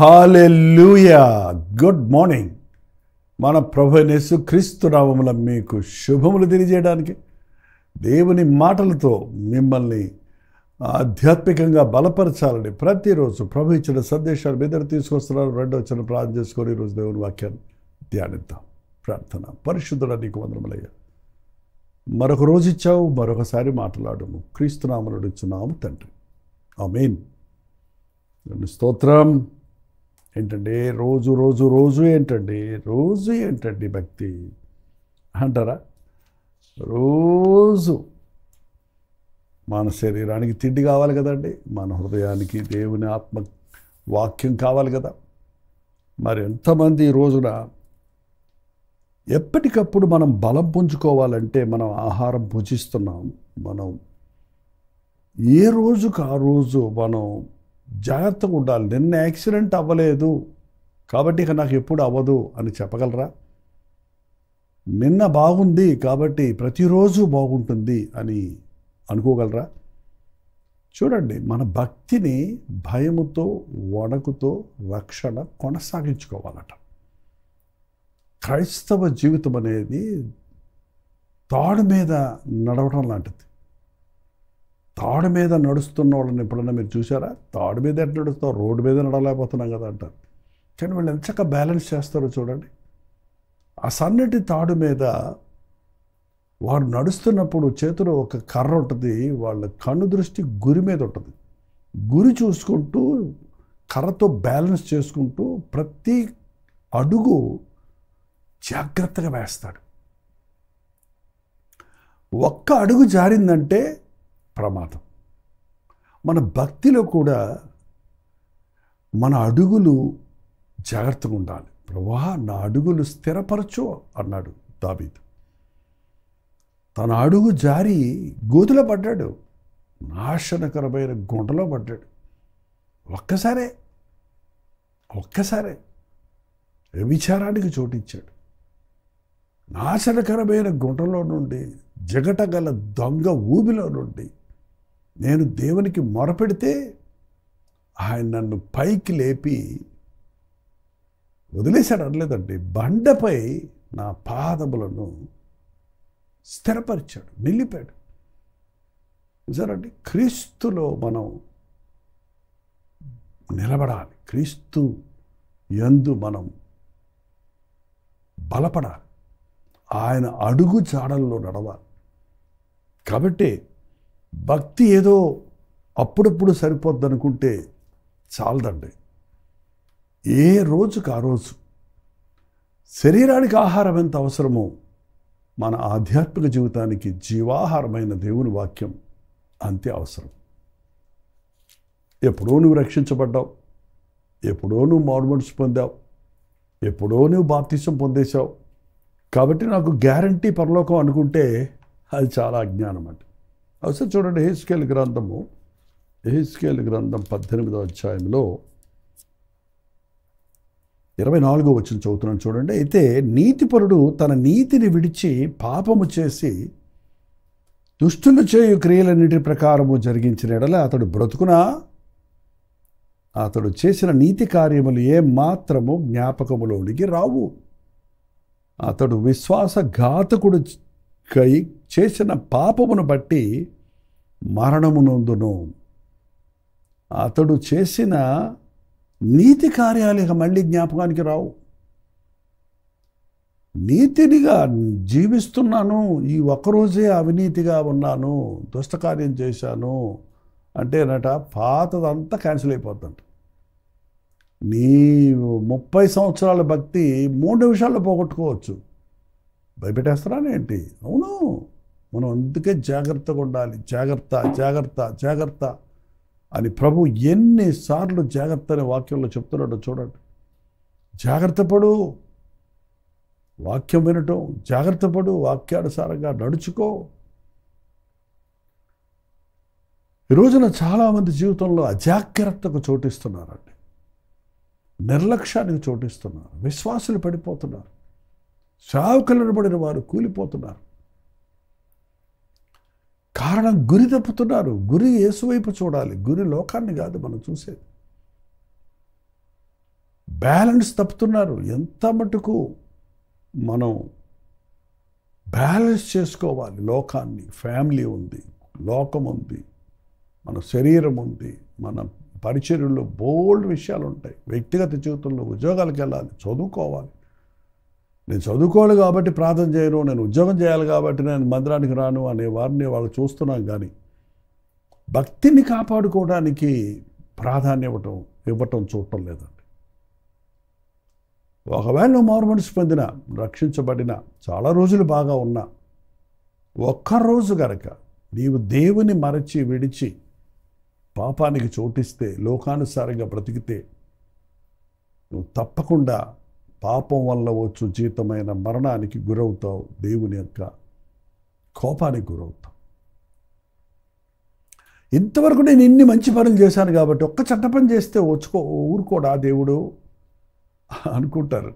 హల్లెలూయా. Good morning. మన ప్రభువైన యేసుక్రీస్తు నామమున మీకు శుభములు తెలియజేయడానికి దేవుని మాటలతో మిమ్మల్ని ఆధ్యాత్మికంగా బలపరచాలని ప్రతిరోజు ప్రభు ఇచ్చిన సందేశాలు మీ దగ్గర తీసుకొస్తున్నారు. రెండో వచ్చిన ప్రార్థన చేసుకొని ఈరోజు దేవుని వాక్యాన్ని ధ్యానిద్దాం. ప్రార్థన. పరిశుద్ధుడా నీకు వందనములయ్యా, మరొక రోజు ఇచ్చావు, మరొకసారి మాట్లాడము. క్రీస్తు నామమున అడుగుచున్నాము తండ్రి, ఆమేన్. స్తోత్రం. ఏంటండి రోజు రోజు రోజు ఏంటండి రోజు ఏంటండి భక్తి అంటారా? రోజు మన శరీరానికి తిండి కావాలి కదండి, మన హృదయానికి దేవుని ఆత్మ వాక్యం కావాలి కదా. మరి ఎంతమంది ఈ రోజున ఎప్పటికప్పుడు మనం బలం పుంజుకోవాలంటే మనం ఆహారం భుజిస్తున్నాం. మనం ఏ రోజుకు ఆ రోజు మనం జాగ్రత్తగా ఉండాలి. నిన్న యాక్సిడెంట్ అవ్వలేదు కాబట్టి ఇక నాకు ఎప్పుడు అవ్వదు అని చెప్పగలరా? నిన్న బాగుంది కాబట్టి ప్రతిరోజు బాగుంటుంది అని అనుకోగలరా? చూడండి, మన భక్తిని భయముతో వణకుతో రక్షణ కొనసాగించుకోవాలట. క్రైస్తవ జీవితం అనేది తాడు మీద నడవడం లాంటిది. తాడు మీద నడుస్తున్న వాళ్ళని ఎప్పుడన్నా మీరు చూసారా? తాడు మీద ఎట్లా నడుస్తావు? రోడ్డు మీద నడవలేకపోతున్నాం కదా అంటారు. కానీ వాళ్ళు ఎంత చక్కగా బ్యాలెన్స్ చేస్తారో చూడండి. ఆ సన్నటి తాడు మీద వారు నడుస్తున్నప్పుడు చేతిలో ఒక కర్ర ఉంటుంది, వాళ్ళ కన్ను దృష్టి గురి మీద ఉంటుంది. గురి చూసుకుంటూ కర్రతో బ్యాలెన్స్ చేసుకుంటూ ప్రతి అడుగు జాగ్రత్తగా వేస్తాడు. ఒక్క అడుగు జారిందంటే ప్రమాదం. మన భక్తిలో కూడా మన అడుగులు జాగ్రత్తగా ఉండాలి. ప్రభువా, నా అడుగులు స్థిరపరచు అన్నాడు దావీదు. తన అడుగు జారి గోతులో పడ్డాడు, నాశనకరమైన గుంటలో పడ్డాడు. ఒక్కసారే వ్యభిచారానికి చోటిచ్చాడు. నాశనకరమైన గుంటలో నుండి, జగటగల దొంగ ఊబిలో నుండి నేను దేవునికి మొరపెడితే ఆయన నన్ను పైకి లేపి వదిలేశాడు అనలేదండి. బండపై నా పాదములను స్థిరపరిచాడు, నిలిపాడు. చూసారండి, క్రీస్తులో మనం నిలబడాలి. క్రీస్తు యందు మనం బలపడాలి. ఆయన అడుగు జాడల్లో నడవాలి. కాబట్టి భక్తి ఏదో అప్పుడప్పుడు సరిపోద్ది అనుకుంటే చాలదండి. ఏ రోజుకు ఆ రోజు శరీరానికి ఆహారం ఎంత అవసరమో మన ఆధ్యాత్మిక జీవితానికి జీవాహారమైన దేవుని వాక్యం అంతే అవసరం. ఎప్పుడో నువ్వు రక్షించబడ్డావు, ఎప్పుడో నువ్వు మారుమనసు పొందావు, ఎప్పుడో నువ్వు బాప్తిసం పొందేశావు కాబట్టి నాకు గ్యారంటీ పరలోకం అనుకుంటే అది చాలా అజ్ఞానం అండి. అవసరం చూడండి, యెహెజ్కేలు గ్రంథం 18వ అధ్యాయంలో 24వ వచనం చదువుతున్నాను చూడండి. అయితే నీతిపరుడు తన నీతిని విడిచి పాపము చేసి దుష్టులు చేయు క్రియలన్నిటి ప్రకారము జరిగించిన ఎడల అతడు బ్రతుకునా? అతడు చేసిన నీతి కార్యములు ఏ మాత్రము జ్ఞాపకములోనికి రావు. అతడు విశ్వాసఘాతకుడు కై చేసిన పాపమును బట్టి మరణమునందును. అతడు చేసిన నీతి కార్యాలు ఇక మళ్ళీ జ్ఞాపకానికి రావు. నీతినిగా జీవిస్తున్నాను, ఈ ఒక్కరోజే అవినీతిగా ఉన్నాను, దుష్టకార్యం చేశాను అంటేనట పాతదంతా క్యాన్సిల్ అయిపోతుందంట. నీ 30 సంవత్సరాల భక్తి 3 నిమిషాల్లో పోగొట్టుకోవచ్చు. భయపెట్టేస్తారా ఏంటి? అవును, మనం అందుకే జాగ్రత్తగా ఉండాలి. జాగ్రత్త అని ప్రభు ఎన్నిసార్లు జాగ్రత్త అనే వాక్యంలో చెప్తున్నాడో చూడండి. జాగ్రత్త పడు, వాక్యం వినటం, జాగ్రత్త పడు, వాక్యానుసారంగా నడుచుకో. ఈ రోజున చాలామంది జీవితంలో అజాగ్రత్తకు చోటిస్తున్నారండి, నిర్లక్ష్యానికి చోటిస్తున్నారు. విశ్వాసులు పడిపోతున్నారు, సేవకులను పడిన వారు కూలిపోతున్నారు. కారణం గురి తప్పుతున్నారు. గురి యేసు వైపు చూడాలి, గురి లోకాన్ని కాదు మనం చూసేది. బ్యాలెన్స్ తప్పుతున్నారు. ఎంత మటుకు మనం బ్యాలెన్స్ చేసుకోవాలి. లోకాన్ని, ఫ్యామిలీ ఉంది, లోకం ఉంది, మన శరీరం ఉంది, మన పరిచర్యలో బోల్డ్ విషయాలు ఉంటాయి. వ్యక్తిగత జీవితంలో ఉద్యోగాలకు వెళ్ళాలి, చదువుకోవాలి. నేను చదువుకోవాలి కాబట్టి ప్రార్థన చేయను, నేను ఉద్యోగం చేయాలి కాబట్టి నేను మందిరానికి రాను అనే వారిని వాళ్ళు చూస్తున్నాం. కానీ భక్తిని కాపాడుకోవడానికి ప్రాధాన్యం ఇవ్వటం చూడటం లేదండి. ఒకవేళ నువ్వు మారుమనసు పొందిన, రక్షించబడిన, చాలా రోజులు బాగా ఉన్నా, ఒక్కరోజు గనక నీవు దేవుని మరచి విడిచి పాపానికి చోటిస్తే, లోకానుసారంగా బ్రతికితే, నువ్వు తప్పకుండా పాపం వల్ల వచ్చు జీతమైన మరణానికి గురవుతావు. దేవుని యొక్క కోపానికి గురవుతావు. ఇంతవరకు నేను ఇన్ని మంచి పనులు చేశాను కాబట్టి ఒక్క చెడ్డ పని చేస్తే ఊరుకోడా దేవుడు అనుకుంటారు.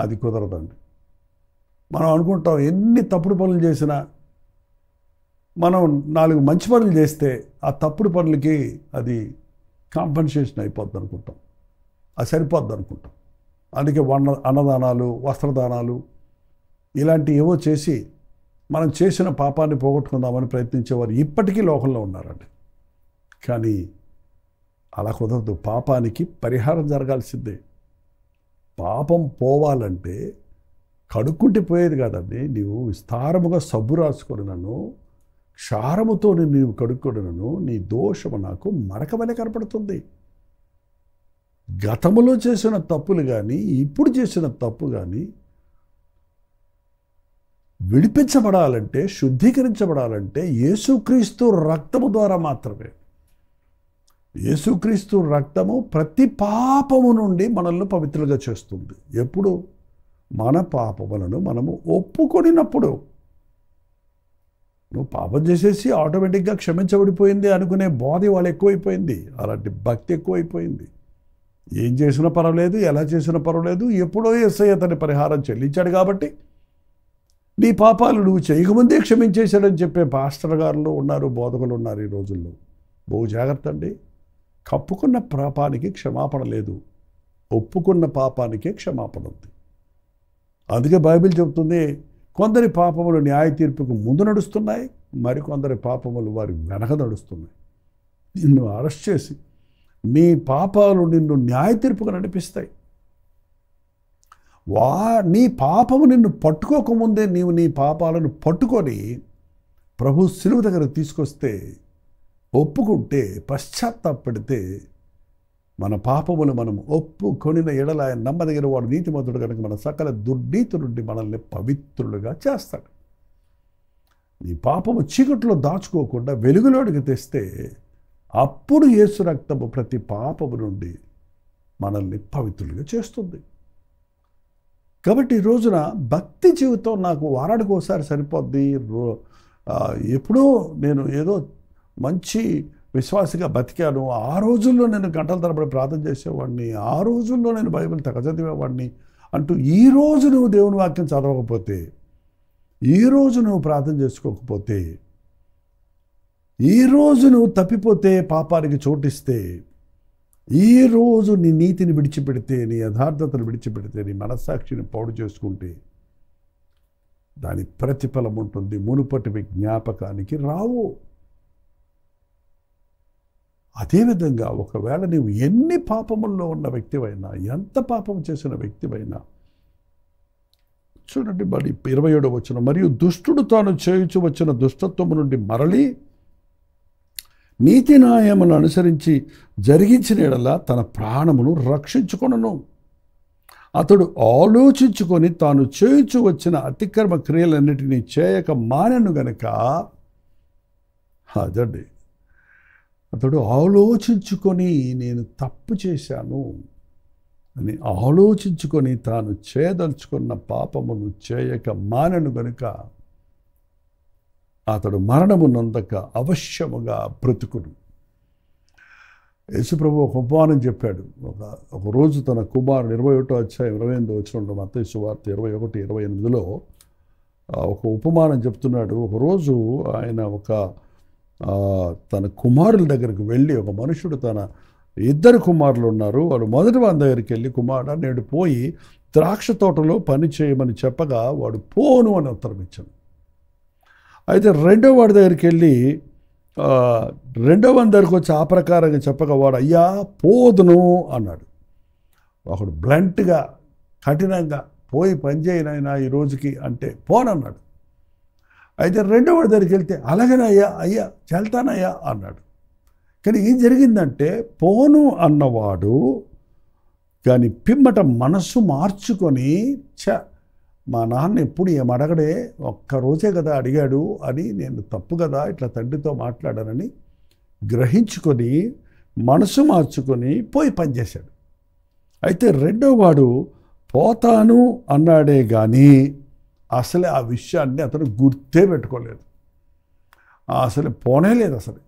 అది కుదరదండి. మనం అనుకుంటాం ఎన్ని తప్పుడు పనులు చేసినా, మనం 4 మంచి పనులు చేస్తే ఆ తప్పుడు పనులకి అది కాంపన్సేషన్ అయిపోద్ది అనుకుంటాం, అది సరిపోద్ది అనుకుంటాం. అందుకే అన్నదానాలు, వస్త్రదానాలు ఇలాంటి ఏవో చేసి మనం చేసిన పాపాన్ని పోగొట్టుకుందామని ప్రయత్నించేవారు ఇప్పటికీ లోకంలో ఉన్నారండి. కానీ అలా కుదరదు. పాపానికి పరిహారం జరగాల్సిందే. పాపం పోవాలంటే కడుక్కుంటే పోయేది కాదండి. నీవు విస్తారముగా సబ్బు రాసుకొని నన్ను క్షారముతో నీవు కడుక్కొని నన్ను, నీ దోషము నాకు మరక వలె కనపడుతుంది. గతములో చేసిన తప్పులు కానీ, ఇప్పుడు చేసిన తప్పు కానీ విడిపించబడాలంటే, శుద్ధీకరించబడాలంటే యేసుక్రీస్తు రక్తము ద్వారా మాత్రమే. యేసుక్రీస్తు రక్తము ప్రతి పాపము నుండి మనల్ని పవిత్రులుగా చేస్తుంది. ఎప్పుడు? మన పాపములను మనము ఒప్పుకొనినప్పుడు. నువ్వు పాపం చేసేసి ఆటోమేటిక్గా క్షమించబడిపోయింది అనుకునే బోధ వాళ్ళు ఎక్కువైపోయింది. అలాంటి భక్తి ఎక్కువైపోయింది. ఏం చేసినా పర్వాలేదు, ఎలా చేసినా పర్వాలేదు, ఎప్పుడో యేసయ్య తన పరిహారం చెల్లించాడు కాబట్టి నీ పాపాలు నువ్వు చేయకముందే క్షమించేశాడని చెప్పే పాస్టర్ గారులు ఉన్నారు, బోధకులు ఉన్నారు ఈ రోజుల్లో. బహు జాగ్రత్త అండి. కప్పుకున్న పాపానికి క్షమాపణ లేదు, ఒప్పుకున్న పాపానికే క్షమాపణ ఉంది. అందుకే బైబిల్ చెబుతుంది, కొందరి పాపములు న్యాయ తీర్పుకు ముందు నడుస్తున్నాయి, మరికొందరి పాపములు వారి వెనక నడుస్తున్నాయి. నిన్ను అరెస్ట్ చేసి నీ పాపాలు నిన్ను న్యాయ తీర్పుకు నడిపిస్తాయి. నీ పాపము నిన్ను పట్టుకోకముందే నీవు నీ పాపాలను పట్టుకొని ప్రభు శిలువ దగ్గర తీసుకొస్తే, ఒప్పుకుంటే, పశ్చాత్తాపడితే, మన పాపములు మనం ఒప్పుకొనిన ఎడల ఆయన నమ్మదగిన వాడు నీతిమంతుడు కనుక మన సకల దుర్నీతి నుండి మనల్ని పవిత్రులుగా చేస్తాడు. నీ పాపము చీకట్లో దాచుకోకుండా వెలుగులోనికి తెస్తే అప్పుడు యేసు రక్తము ప్రతి పాపము నుండి మనల్ని పవిత్రులుగా చేస్తుంది. కాబట్టి ఈ రోజున భక్తి జీవితం నాకు వారానికి ఒకసారి సరిపోద్ది. ఎప్పుడో నేను ఏదో మంచి విశ్వాసిగా బతికాను, ఆ రోజుల్లో నేను గంటల తరబడి ప్రార్థన చేసేవాడిని, ఆ రోజుల్లో నేను బైబిల్ తెగ చదివేవాడిని అంటూ ఈరోజు నువ్వు దేవుని వాక్యం చదవకపోతే, ఈరోజు నువ్వు ప్రార్థన చేసుకోకపోతే, ఈరోజు నువ్వు తప్పిపోతే, పాపానికి చోటిస్తే, ఈరోజు నీ నీతిని విడిచిపెడితే, నీ యథార్థతను విడిచిపెడితే, నీ మనస్సాక్షిని పాడు చేసుకుంటే దాని ప్రతిఫలం ఉంటుంది. మునుపటివి జ్ఞాపకానికి రావు. అదేవిధంగా ఒకవేళ నీవు ఎన్ని పాపముల్లో ఉన్న వ్యక్తివైనా, ఎంత పాపం చేసిన వ్యక్తివైనా, చూడండి మరి 27వ వచనం, మరియు దుష్టుడు తాను చేయుచు వచ్చిన దుష్టత్వము నుండి మరలి నీతి న్యాయమును అనుసరించి జరిగించిన ఎడల తన ప్రాణమును రక్షించుకొనును. అతడు ఆలోచించుకొని తాను చేయుచు వచ్చిన అతిక్రమ క్రియలన్నిటినీ చేయక మానెను గనక, అదండి, అతడు ఆలోచించుకొని నేను తప్పు చేశాను అని ఆలోచించుకొని తాను చేయదలుచుకున్న పాపమును చేయక మానెను గనుక అతడు మరణము నొందక అవశ్యముగా బ్రతుకును. యేసుప్రభు ఒక ఉపమానం చెప్పాడు. ఒక రోజు తన కుమారుడు 21వ అధ్యాయం 28వ వచనంలో, మత్తయి సువార్త 21:28లో ఒక ఉపమానం చెప్తున్నాడు. ఒకరోజు ఆయన తన కుమారుల దగ్గరికి వెళ్ళి, ఒక మనుషుడు 2 కుమారులు ఉన్నారు. వాడు మొదటి వాని దగ్గరికి వెళ్ళి, కుమారుడా నేడు పోయి ద్రాక్ష తోటలో పని చేయమని చెప్పగా వాడు పోను అని ఉత్తరం ఇచ్చాను. అయితే రెండో వాడి దగ్గరికి వెళ్ళి రెండో వాని దగ్గరికి వచ్చి ఆ ప్రకారంగా చెప్పగా వాడు అయ్యా పోదును అన్నాడు. ఒకడు బ్లంట్గా కఠినంగా పోయి పని చేయనైనా ఈ రోజుకి అంటే పోనన్నాడు. అయితే రెండో వాడి దగ్గరికి వెళ్తే అలాగేనయ్యా అయ్యా వెళ్తానయ్యా అన్నాడు. కానీ ఏం జరిగిందంటే పోను అన్నవాడు కానీ పిమ్మట మనస్సు మార్చుకొని మా నాన్న ఎప్పుడు ఏం అడగడే, ఒక్కరోజే కదా అడిగాడు అని నేను తప్పు కదా ఇట్లా తండ్రితో మాట్లాడానని గ్రహించుకొని మనసు మార్చుకొని పోయి పనిచేశాడు. అయితే రెండో వాడు పోతాను అన్నాడే కానీ అసలే ఆ విషయాన్ని అతను గుర్తే పెట్టుకోలేదు. అసలు పోనే లేదు. అసలు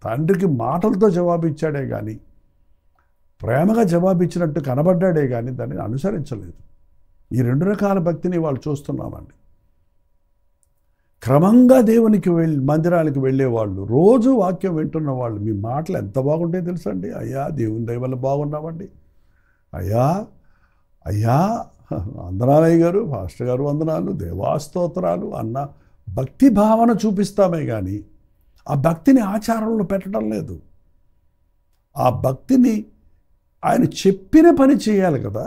తండ్రికి మాటలతో జవాబిచ్చాడే కానీ ప్రేమగా జవాబిచ్చినట్టు కనబడ్డాడే కానీ దాన్ని అనుసరించలేదు. ఈ 2 రకాల భక్తిని వాళ్ళు చూస్తున్నామండి. క్రమంగా దేవునికి మందిరానికి వెళ్ళేవాళ్ళు, రోజు వాక్యం వింటున్న వాళ్ళు, మీ మాటలు ఎంత బాగుంటాయో తెలుసండి. అయ్యా దేవుని దయ వల్ల బాగున్నామండి, అయ్యా అయ్యా వందనాలయ్య గారు, పాస్టర్ గారు వందనాలు, దేవాస్తోత్రాలు అన్న భక్తి భావన చూపిస్తామే కానీ ఆ భక్తిని ఆచారంలో పెట్టడం లేదు. ఆ భక్తిని ఆయన చెప్పిన పని చేయాలి కదా.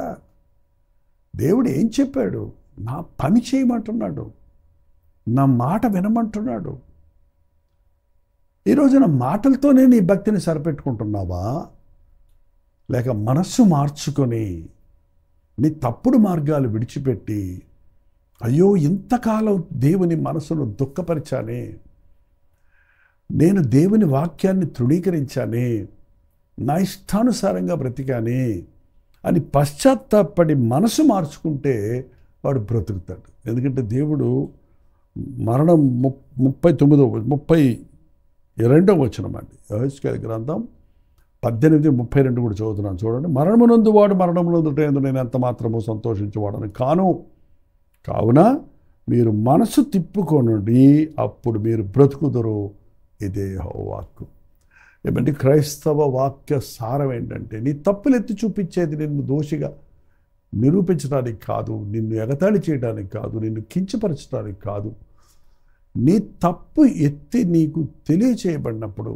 దేవుడు ఏం చెప్పాడు? నా పని చేయమంటున్నాడు, నా మాట వినమంటున్నాడు. ఈరోజున మాటలతోనే నీ భక్తిని సరిపెట్టుకుంటున్నావా, లేక మనస్సు మార్చుకొని నీ తప్పుడు మార్గాలు విడిచిపెట్టి అయ్యో ఇంతకాలం దేవుని మనసును దుఃఖపరిచానే, నేను దేవుని వాక్యాన్ని తృణీకరించానే, నా ఇష్టానుసారంగా బ్రతికానే అని పశ్చాత్తాపడి మనసు మార్చుకుంటే వాడు బ్రతుకుతాడు. ఎందుకంటే దేవుడు మరణం 32వ వచనం అండి, యెహెజ్కేలు గ్రంథం 18:32 కూడా చదువుతున్నాను చూడండి. మరణమునందు వాడు మరణమునందుటేందు నేను ఎంత మాత్రము సంతోషించేవాడని కాను, కావున మీరు మనసు తిప్పుకొనుడి, అప్పుడు మీరు బ్రతుకుదురు, ఇదే వాక్కు. ఏమంటే క్రైస్తవ వాక్య సారం ఏంటంటే నీ తప్పులు ఎత్తి చూపించేది నిన్ను దోషిగా నిరూపించడానికి కాదు, నిన్ను ఎగతాళి చేయడానికి కాదు, నిన్ను కించపరచడానికి కాదు. నీ తప్పు ఎత్తి నీకు తెలియచేయబడినప్పుడు,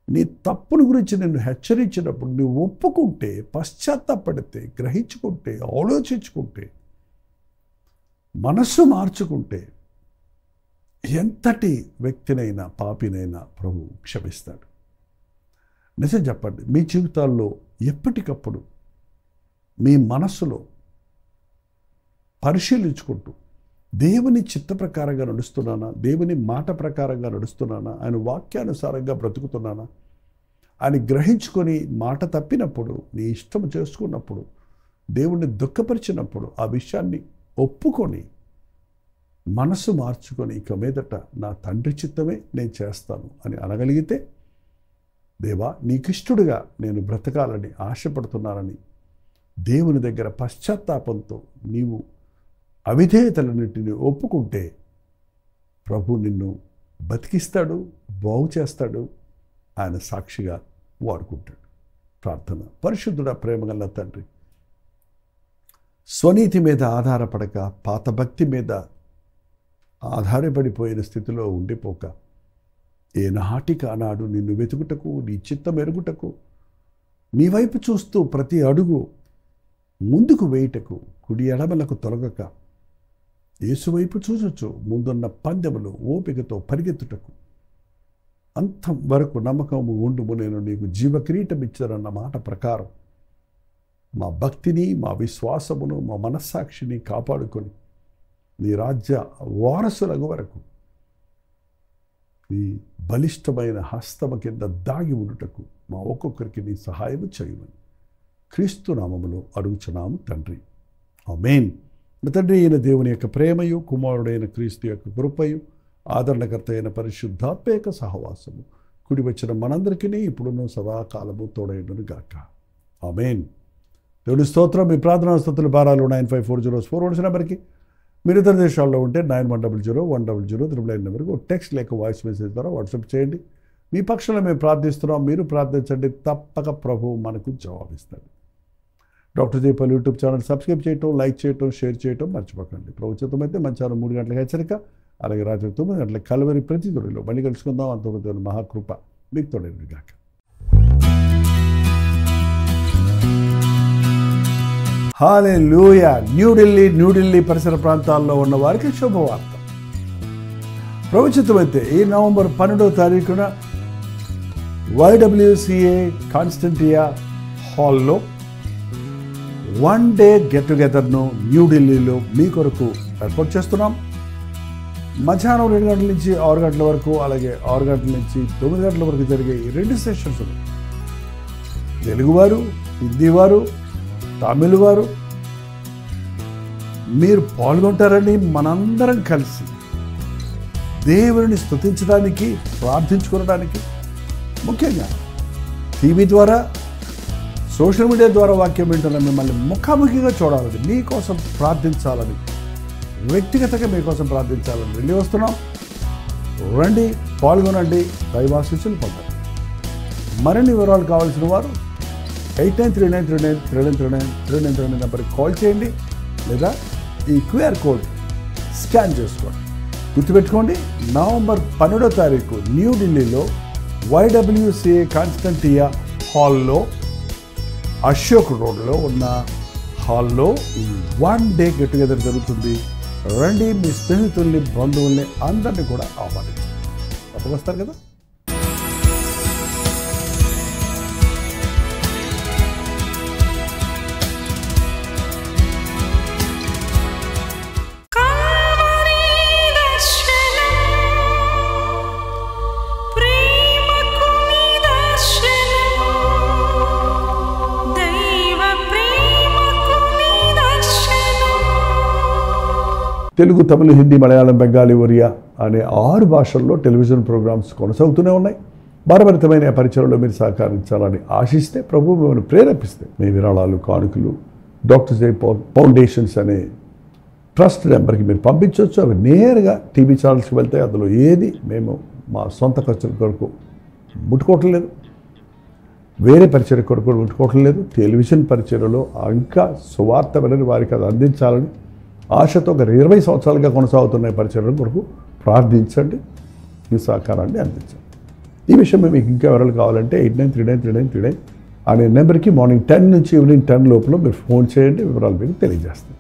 నీ తప్పును గురించి నిన్ను హెచ్చరించినప్పుడు నువ్వు ఒప్పుకుంటే, పశ్చాత్తాపడితే, గ్రహించుకుంటే, ఆలోచించుకుంటే, మనస్సు మార్చుకుంటే ఎంతటి వ్యక్తినైనా పాపినైనా ప్రభు క్షమిస్తాడు. నిజం చెప్పండి, మీ జీవితాల్లో ఎప్పటికప్పుడు మీ మనస్సులో పరిశీలించుకుంటూ దేవుని చిత్త ప్రకారంగా నడుస్తున్నానా, దేవుని మాట ప్రకారంగా నడుస్తున్నానా, ఆయన వాక్యానుసారంగా బ్రతుకుతున్నానా అని గ్రహించుకొని మాట తప్పినప్పుడు, నీ ఇష్టం చేసుకున్నప్పుడు, దేవుణ్ణి దుఃఖపరిచినప్పుడు ఆ విషయాన్ని ఒప్పుకొని మనసు మార్చుకొని ఇక మీదట నా తండ్రి చిత్తమే నేను చేస్తాను అని అనగలిగితే, దేవా నీకిష్టుడుగా నేను బ్రతకాలని ఆశపడుతున్నానని దేవుని దగ్గర పశ్చాత్తాపంతో నీవు అవిధేయతలన్నింటినీ ఒప్పుకుంటే ప్రభు నిన్ను బతికిస్తాడు, బాగు చేస్తాడు, ఆయన సాక్షిగా వాడుకుంటాడు. ప్రార్థన. పరిశుద్ధుడా, ప్రేమగల తండ్రి, స్వనీతి మీద ఆధారపడక, పాత భక్తి మీద ఆధారపడిపోయిన స్థితిలో ఉండిపోక, ఏనాటికి ఆనాడు నిన్ను వెతుకుటకు, నీ చిత్తం ఎరుగుటకు, నీ వైపు చూస్తూ ప్రతి అడుగు ముందుకు వేయుటకు, కుడి ఎడమలకు తొలగక యేసువైపు చూసొచ్చు ముందున్న పందెములు ఓపికతో పరిగెత్తుటకు అంతం వరకు నమ్మకము ఉండుము, నేను నీకు జీవకిరీటం ఇచ్చారన్న మాట ప్రకారం మా భక్తిని, మా విశ్వాసమును, మా మనస్సాక్షిని కాపాడుకొని నీ రాజ్య వారసులకు వరకు నీ బలిష్టమైన హస్తమ కింద దాగి ఉండుటకు మా ఒక్కొక్కరికి నీ సహాయము చేయమని క్రీస్తు నామములో అడుగుచున్నాము తండ్రి, ఆమేన్. తండ్రి అయిన దేవుని యొక్క ప్రేమయు, కుమారుడైన క్రీస్తు యొక్క కృపయు, ఆదరణకర్త అయిన పరిశుద్ధాత్మ యొక్క సహవాసము కుడి వచ్చిన మనందరికీ ఇప్పుడున్న సదాకాలము తోడైండును గాక, ఆమేన్. దేవుని స్తోత్రం. మీ ప్రార్థనా స్తుతుల భారాలు 954041 నెంబర్కి, మీరు ఇతర దేశాల్లో ఉంటే 9100 100 999 నెంబర్కి టెక్స్ట్ లేక వాయిస్ మెసేజ్ ద్వారా వాట్సాప్ చేయండి. మీ పక్షంలో మేము ప్రార్థిస్తున్నాం, మీరు ప్రార్థించండి, తప్పక ప్రభువు మనకు జవాబిస్తాడు. Doctor Jaipal YouTube channel subscribe చేయటం, లైక్ చేయటం, షేర్ చేయటం మర్చిపోకండి. ప్రభుత్వం అయితే మధ్యాహ్నం 3 గంటలకు హెచ్చరిక, అలాగే రాత్రి 9 గంటలకు కల్వరి ప్రతి తొడిలో మళ్ళీ కలుసుకుందాం. అంతవరకు మహాకృప మీకు తోడేది గాక. హల్లెలూయా. న్యూఢిల్లీ పరిసర ప్రాంతాల్లో ఉన్న వారికి శుభవార్త. ప్రభుత్వం అయితే ఈ నవంబర్ 12వ తారీఖున YWCA కాన్స్టంటియా హాల్లో 1 డే గెట్ టుగెదర్ను న్యూఢిల్లీలో మీ కొరకు ఏర్పాటు చేస్తున్నాం. మధ్యాహ్నం 2 గంటల నుంచి 6 గంటల వరకు, అలాగే 6 గంటల నుంచి 9 గంటల వరకు జరిగే ఈ 2 సెషన్స్ ఉన్నాయి. తెలుగువారు, హిందీవారు, తమిళ్ వారు మీరు పాల్గొంటారని మనందరం కలిసి దేవుని స్తుతించడానికి, ప్రార్థించుకోవడానికి, ముఖ్యంగా టీవీ ద్వారా, సోషల్ మీడియా ద్వారా వాక్యం వింటున్న మిమ్మల్ని ముఖాముఖిగా చూడాలని, మీకోసం ప్రార్థించాలని, వ్యక్తిగతంగా మీకోసం ప్రార్థించాలని వెళ్ళి వస్తున్నాం. రండి, పాల్గొనండి, దైవాశీస్సులు పొందండి. మరిన్ని వివరాలు కావాల్సిన వారు 8939393939 నెంబర్కి కాల్ చేయండి, లేదా ఈ QR కోడ్ స్కాన్ చేసుకోండి. గుర్తుపెట్టుకోండి, నవంబర్ 12వ తారీఖు న్యూఢిల్లీలో YWCA కాన్స్టంటియా హాల్లో, అశోక్ రోడ్లో ఉన్న హాల్లో 1 డే గెట్ టుగెదర్ జరుగుతుంది. రండి, మీ స్నేహితుల్ని, బంధువుల్ని అందరినీ కూడా ఆహ్వానించండి. తప్పకొస్తారు కదా. తెలుగు, తమిళ, హిందీ, మలయాళం, బెంగాలీ, ఒరియా అనే 6 భాషల్లో టెలివిజన్ ప్రోగ్రామ్స్ కొనసాగుతూనే ఉన్నాయి. భారభరితమైన పరిచయంలో మీరు సహకరించాలని ఆశిస్తే, ప్రభువు మిమ్మల్ని ప్రేరేపిస్తే మీ విరాళాలు, కానుకలు డాక్టర్ జైపాల్ ఫౌండేషన్స్ అనే ట్రస్ట్ నెంబర్కి మీరు పంపించవచ్చు. అవి నేరుగా టీవీ ఛానల్స్కి వెళ్తాయి. అందులో ఏది మేము మా సొంత ఖర్చుల కొరకు ముట్టుకోవటం లేదు, వేరే పరిచయ కొరకు ముట్టుకోవటం లేదు. టెలివిజన్ పరిచయలో ఇంకా సువార్త వినని వారికి అది అందించాలని ఆశతో ఒక 20 సంవత్సరాలుగా కొనసాగుతున్న పరిచయం కొరకు ప్రార్థించండి, మీ సహకారాన్ని అందించండి. ఈ విషయం మీకు ఇంకా వివరాలు కావాలంటే 89393939 అనే నెంబర్కి మార్నింగ్ 10 నుంచి ఈవినింగ్ 10 లోపల మీరు ఫోన్ చేయండి, వివరాలు మీకు తెలియజేస్తాం.